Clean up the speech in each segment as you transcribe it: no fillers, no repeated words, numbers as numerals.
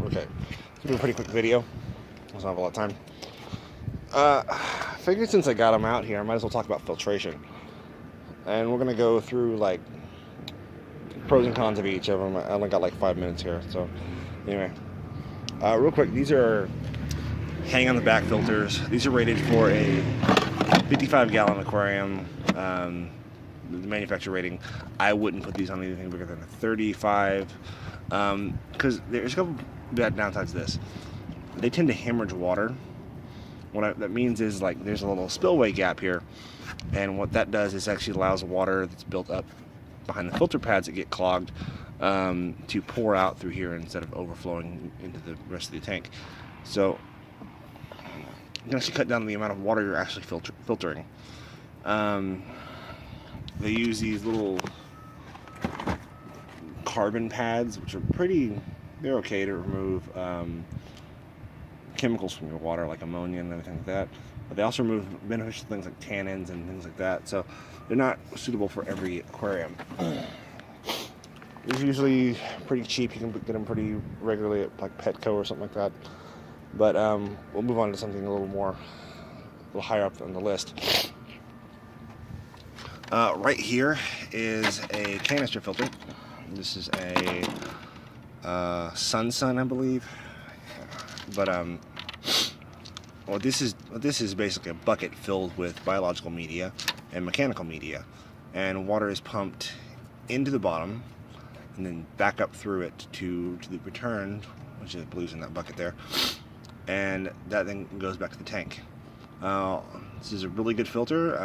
Okay, it's gonna be a pretty quick video. I don't have a lot of time. I figured since I got them out here, I might as well talk about filtration. And we're gonna go through like pros and cons of each of them. I only got like 5 minutes here, so anyway, real quick, these are hang on the back filters. These are rated for a 55-gallon aquarium. The manufacturer rating. I wouldn't put these on anything bigger than a 35, because there's a couple bad downsides to this. They tend to hemorrhage water. What that means is like there's a little spillway gap here, and what that does is actually allows the water that's built up behind the filter pads that get clogged to pour out through here instead of overflowing into the rest of the tank. So you can actually cut down the amount of water you're actually filtering. They use these little carbon pads, which are they're okay to remove chemicals from your water, like ammonia and everything like that. But they also remove beneficial things like tannins and things like that. So they're not suitable for every aquarium. They're usually pretty cheap. You can get them pretty regularly at like Petco or something like that. But we'll move on to something a little higher up on the list. Right here is a canister filter. This is a Sun, I believe. But well, this is basically a bucket filled with biological media and mechanical media, and water is pumped into the bottom and then back up through it to the return, which is blues in that bucket there, and that then goes back to the tank. This is a really good filter.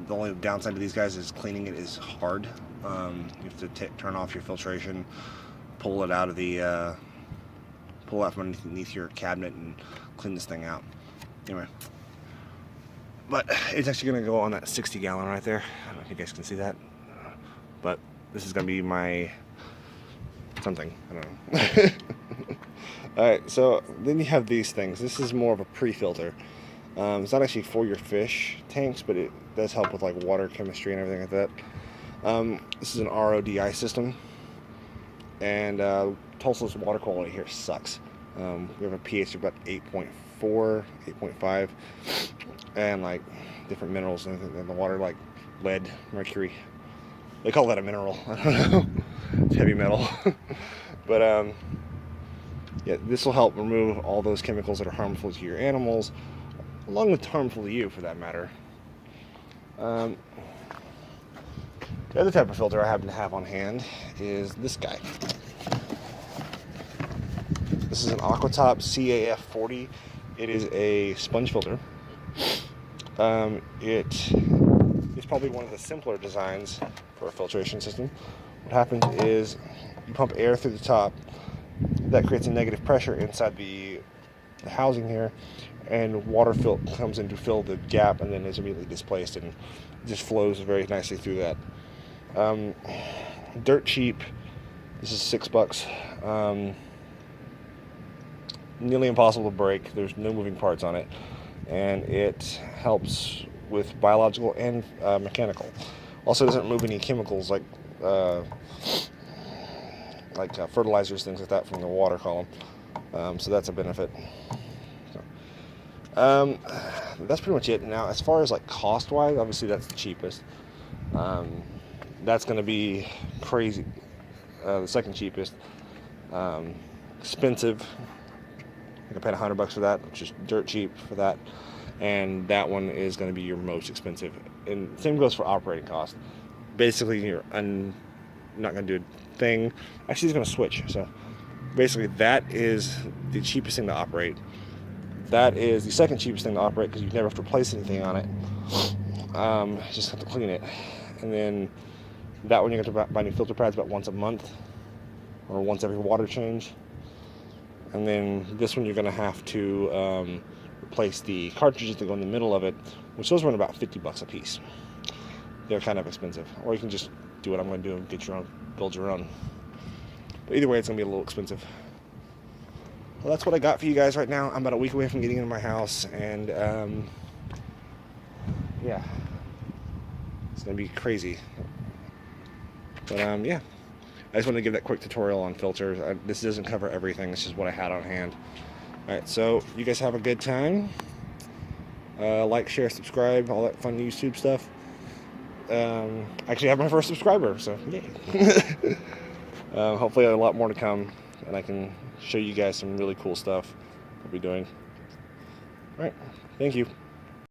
The only downside to these guys is cleaning it is hard. You have to turn off your filtration, pull it out from underneath your cabinet and clean this thing out. Anyway, but it's actually going to go on that 60-gallon right there. I don't know if you guys can see that, but this is going to be my something. I don't know. Alright, so then you have these things. This is more of a pre-filter. It's not actually for your fish tanks, but it does help with like water chemistry and everything like that. This is an RODI system, and Tulsa's water quality here sucks. We have a pH of about 8.4, 8.5, and like different minerals in the water, like lead, mercury. They call that a mineral. I don't know. It's heavy metal. But yeah, this will help remove all those chemicals that are harmful to your animals, along with harmful to you, for that matter. The other type of filter I happen to have on hand is this guy. This is an Aquatop CAF40. It is a sponge filter. It is probably one of the simpler designs for a filtration system. What happens is you pump air through the top. That creates a negative pressure inside the housing here, and water comes in to fill the gap and then is immediately displaced and just flows very nicely through that. Dirt cheap. This is $6. Nearly impossible to break. There's no moving parts on it, and it helps with biological and mechanical. Also doesn't remove any chemicals like fertilizers, things like that from the water column. So that's a benefit. That's pretty much it. Now, as far as like cost-wise, obviously that's the cheapest. That's going to be crazy. The second cheapest. Expensive. I think I paid $100 for that, which is dirt cheap for that. And that one is going to be your most expensive. And same goes for operating cost. Basically, you're not going to do a thing. Actually, it's going to switch. So basically, that is the cheapest thing to operate. That is the second cheapest thing to operate because you never have to replace anything on it. Just have to clean it. And then that one you have to buy new filter pads about once a month or once every water change. And then this one you're going to have to replace the cartridges that go in the middle of it, which those run about $50 a piece. They're kind of expensive. Or you can just do what I'm going to do and get your own, build your own. But either way, it's going to be a little expensive. Well, that's what I got for you guys right now. I'm about a week away from getting into my house, and yeah, it's going to be crazy. But yeah, I just want to give that quick tutorial on filters. This doesn't cover everything. This is what I had on hand. Alright, so you guys have a good time. Like, share, subscribe, all that fun YouTube stuff. Actually, I have my first subscriber, so yay. Hopefully a lot more to come, and I can show you guys some really cool stuff I'll be doing. Alright, thank you.